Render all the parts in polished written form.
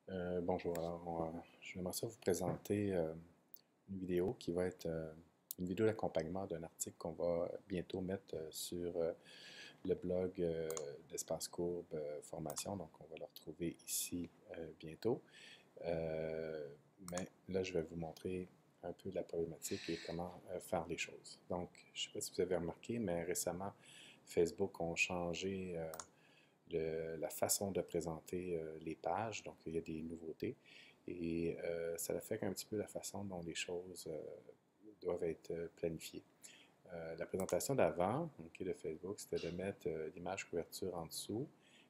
Bonjour, j'aimerais ça vous présenter une vidéo qui va être une vidéo d'accompagnement d'un article qu'on va bientôt mettre sur le blog d'Espace Courbe Formation. Donc, on va le retrouver ici bientôt. Mais là, je vais vous montrer un peu la problématique et comment faire les choses. Donc, je ne sais pas si vous avez remarqué, mais récemment, Facebook ont changé la façon de présenter les pages. Donc, il y a des nouveautés. Et ça affecte un petit peu la façon dont les choses doivent être planifiées. La présentation d'avant, okay, de Facebook, c'était de mettre l'image couverture en dessous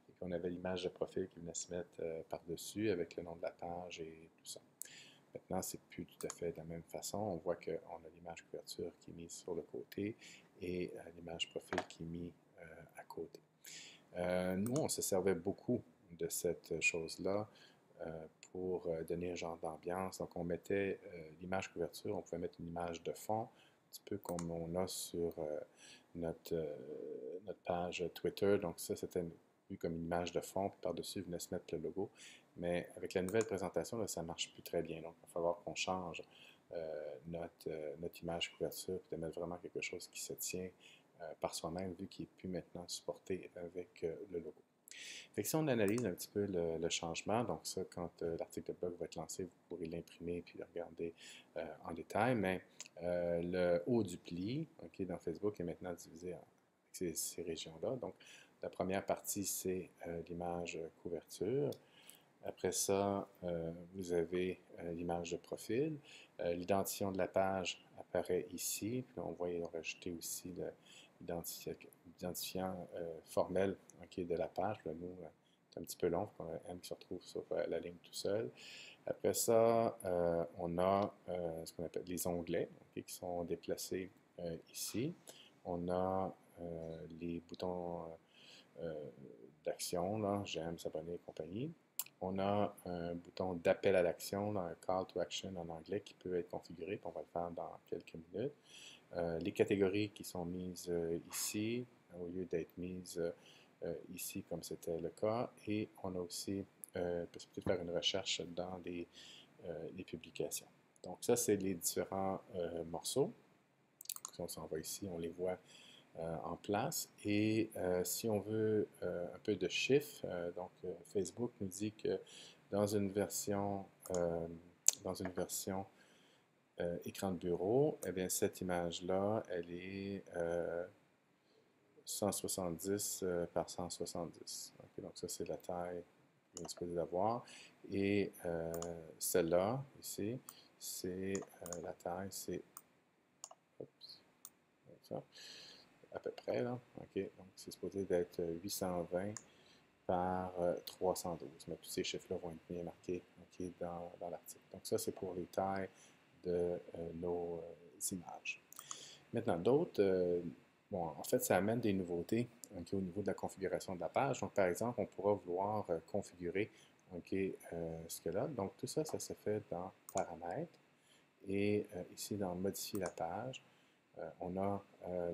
et qu'on avait l'image de profil qui venait se mettre par-dessus avec le nom de la page et tout ça. Maintenant, c'est plus tout à fait de la même façon. On voit qu'on a l'image couverture qui est mise sur le côté et l'image profil qui est mise à côté. Nous, on se servait beaucoup de cette chose-là pour donner un genre d'ambiance. Donc, on mettait l'image couverture, on pouvait mettre une image de fond, un petit peu comme on a sur notre page Twitter. Donc, ça, c'était vu comme une image de fond, puis par-dessus, venait se mettre le logo. Mais avec la nouvelle présentation, là, ça ne marche plus très bien. Donc, il va falloir qu'on change notre image couverture, puis de mettre vraiment quelque chose qui se tient par soi-même, vu qu'il n'est plus maintenant supporté avec le logo. Fait que si on analyse un petit peu le changement, donc ça, quand l'article de blog va être lancé, vous pourrez l'imprimer puis le regarder en détail, mais le haut du pli, okay, dans Facebook, est maintenant divisé en ces régions-là. Donc, la première partie, c'est l'image couverture. Après ça, vous avez l'image de profil. L'identifiant de la page apparaît ici. Puis là, on voit rajouter aussi l'identifiant formel okay, de la page. Là, nous, c'est un petit peu long, qu'on a M qui se retrouve sur la ligne tout seul. Après ça, on a ce qu'on appelle les onglets okay, qui sont déplacés ici. On a les boutons d'action, j'aime, s'abonner et compagnie. On a un bouton d'appel à l'action, un call to action en anglais qui peut être configuré, puis on va le faire dans quelques minutes. Les catégories qui sont mises ici, au lieu d'être mises ici comme c'était le cas. Et on a aussi possibilité de faire une recherche dans les publications. Donc ça, c'est les différents morceaux. Si on s'en va ici, on les voit en place. Et si on veut un peu de chiffres, donc Facebook nous dit que dans une version, euh, dans une version écran de bureau, eh bien, cette image-là, elle est 170 par 170. Okay, donc ça, c'est la taille qu'on est supposé d'avoir. Et celle-là, ici, c'est la taille, c'est ça, à peu près, là. OK, donc c'est supposé d'être 820 par 312. Mais tous ces chiffres-là vont être bien marqués okay, dans l'article. Donc ça, c'est pour les tailles de nos images. Maintenant, d'autres, bon, en fait, ça amène des nouveautés okay, au niveau de la configuration de la page. Donc, par exemple, on pourra vouloir configurer okay, ce que là. Donc, tout ça, ça se fait dans Paramètres. Et ici, dans Modifier la page, on a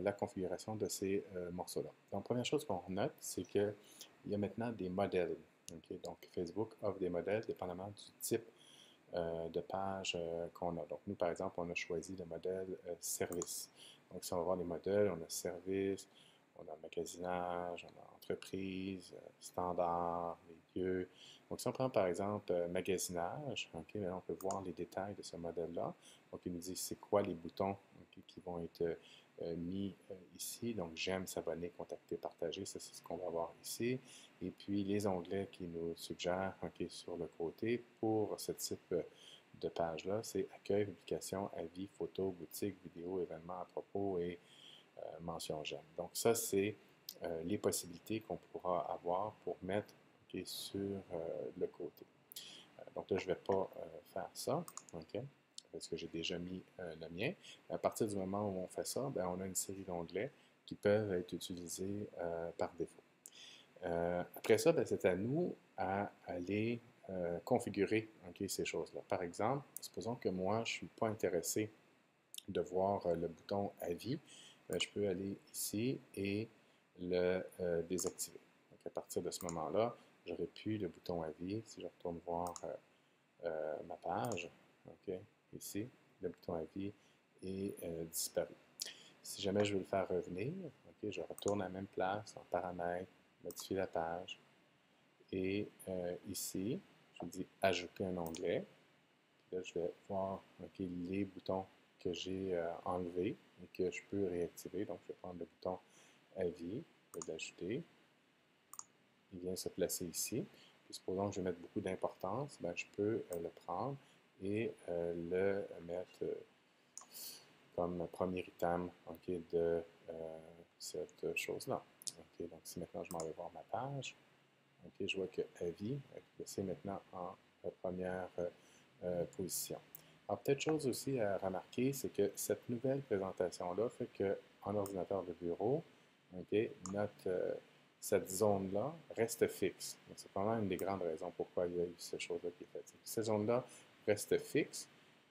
la configuration de ces morceaux-là. Donc, première chose qu'on note, c'est qu'il y a maintenant des modèles. Okay? Donc, Facebook offre des modèles dépendamment du type de page qu'on a. Donc, nous, par exemple, on a choisi le modèle service. Donc, si on va voir les modèles, on a service, on a magasinage, on a entreprise, standard, les lieux. Donc, si on prend par exemple magasinage, okay, on peut voir les détails de ce modèle-là. Donc, il nous dit c'est quoi les boutons okay, qui vont être mis ici. Donc, j'aime, s'abonner, contacter, partager, ça c'est ce qu'on va voir ici. Et puis, les onglets qui nous suggèrent okay, sur le côté pour ce type de page-là, c'est accueil, publication, avis, photos, boutique, vidéo, événements à propos et mention j'aime. Donc, ça, c'est les possibilités qu'on pourra avoir pour mettre okay, sur le côté. Donc là, je ne vais pas faire ça, okay, parce que j'ai déjà mis le mien. À partir du moment où on fait ça, bien, on a une série d'onglets qui peuvent être utilisés par défaut. Après ça, bien, c'est à nous à aller configurer okay, ces choses-là. Par exemple, supposons que moi, je ne suis pas intéressé de voir le bouton Avis, je peux aller ici et le désactiver. Donc, à partir de ce moment-là, j'aurais pu le bouton avis. Si je retourne voir ma page, OK, ici, le bouton avis est disparu. Si jamais je veux le faire revenir, OK, je retourne à la même place, en paramètres, modifier la page. Et ici, je dis ajouter un onglet. Puis là, je vais voir les boutons que j'ai enlevés et que je peux réactiver. Donc, je vais prendre le bouton avis, je vais l'ajouter. Il vient se placer ici. Puis, supposons que je vais mettre beaucoup d'importance, ben, je peux le prendre et le mettre comme premier item de cette chose-là. Donc, si maintenant je m'en vais voir ma page, je vois que avis est placé maintenant en première position. Alors, peut-être chose aussi à remarquer, c'est que cette nouvelle présentation-là fait qu'en ordinateur de bureau, cette zone-là reste fixe. C'est vraiment une des grandes raisons pourquoi il y a eu cette chose-là qui est faite. Cette zone-là reste fixe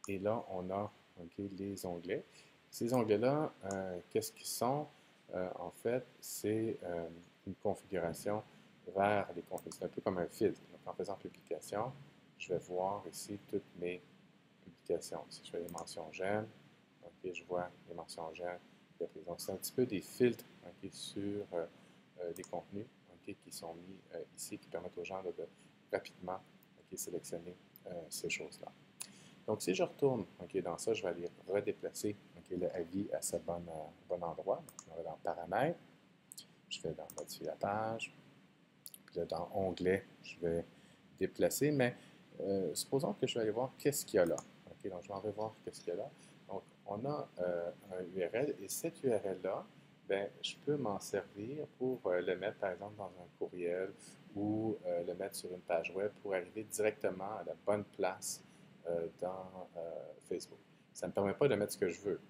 et là, on a les onglets. Ces onglets-là, qu'est-ce qu'ils sont? En fait, c'est une configuration vers les contenus. C'est un peu comme un filtre. Donc, en faisant publication, je vais voir ici toutes mes publications. Si je fais les mentions j'aime, je vois les mentions j'aime. Donc, c'est un petit peu des filtres sur des contenus qui sont mis ici, qui permettent aux gens de rapidement sélectionner ces choses-là. Donc, si je retourne dans ça, je vais aller redéplacer le avis à ce bon endroit. Donc, on va dans Paramètres, je vais dans Modifier la page, puis là, dans Onglet, je vais déplacer, mais supposons que je vais aller voir qu'est-ce qu'il y a là. Donc, je vais en voir qu'est-ce qu'il y a là. Donc, on a un URL et cet URL-là, ben, je peux m'en servir pour le mettre, par exemple, dans un courriel ou le mettre sur une page web pour arriver directement à la bonne place dans Facebook. Ça ne me permet pas de mettre ce que je veux.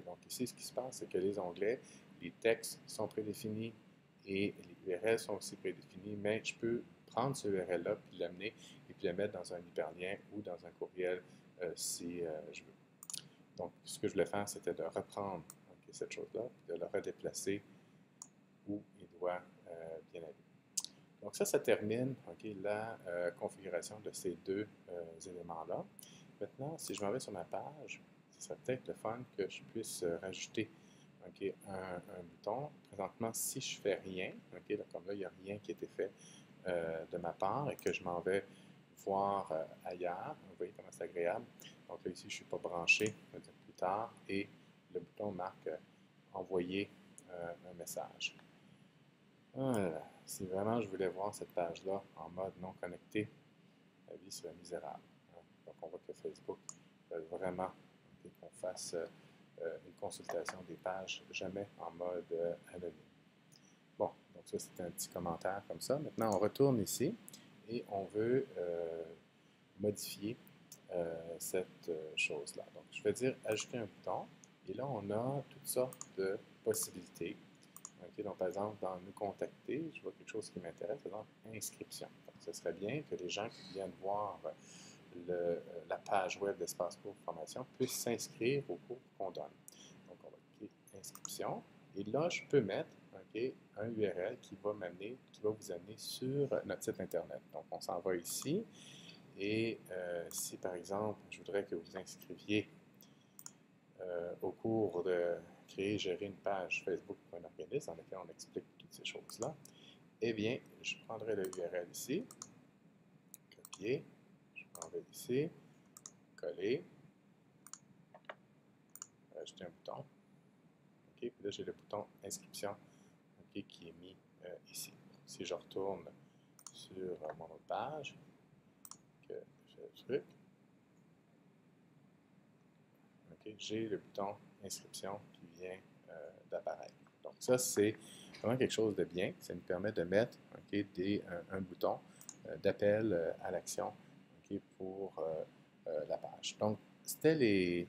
Donc, ici, ce qui se passe, c'est que les onglets, les textes sont prédéfinis et les URL sont aussi prédéfinis, mais je peux prendre ce URL-là, puis l'amener et puis le mettre dans un hyperlien ou dans un courriel si je veux. Donc, ce que je voulais faire, c'était de reprendre cette chose-là, puis de le redéplacer où il doit bien aller. Donc, ça termine la configuration de ces deux éléments-là. Maintenant, si je m'en vais sur ma page, ce serait peut-être le fun que je puisse rajouter un bouton. Présentement, si je ne fais rien, là, comme là, il n'y a rien qui a été fait de ma part et que je m'en vais voir ailleurs, vous voyez comment c'est agréable. Donc là, ici, je ne suis pas branché, je vais dire plus tard, et le bouton marque envoyer un message. Si vraiment je voulais voir cette page-là en mode non connecté, la vie serait misérable. Donc, on voit que Facebook veut vraiment qu'on fasse une consultation des pages, jamais en mode anonyme. Bon, donc ça, c'est un petit commentaire comme ça. Maintenant, on retourne ici et on veut modifier cette chose-là. Donc, je vais dire ajouter un bouton et là, on a toutes sortes de possibilités. Donc, par exemple, dans nous contacter, je vois quelque chose qui m'intéresse, par exemple, inscription. Donc, ce serait bien que les gens qui viennent voir la page web d'Espace Cours Formation puissent s'inscrire au cours qu'on donne. Donc, on va cliquer inscription et là, je peux mettre un URL qui va vous amener sur notre site Internet. Donc, on s'en va ici et si, par exemple, je voudrais que vous inscriviez au cours de créer et gérer une page Facebook pour un organisme dans lequel on explique toutes ces choses-là, eh bien, je prendrai le URL ici, copier, je m'en vais ici, coller, ajouter un bouton, puis là j'ai le bouton inscription qui est mis ici. Donc, si je retourne sur mon autre page, que je fais le truc, j'ai le bouton inscription qui vient d'apparaître. Donc ça, c'est vraiment quelque chose de bien. Ça nous permet de mettre un bouton d'appel à l'action pour la page. Donc, c'était les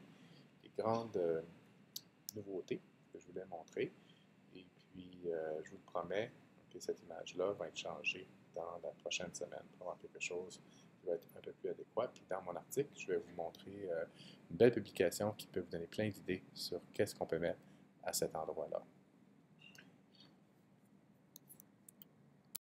grandes nouveautés que je voulais montrer. Et puis, je vous promets que cette image-là va être changée dans la prochaine semaine pour avoir quelque chose qui va être un peu plus adéquat. Puis dans mon article, je vais vous montrer une belle publication qui peut vous donner plein d'idées sur qu'est-ce qu'on peut mettre à cet endroit-là.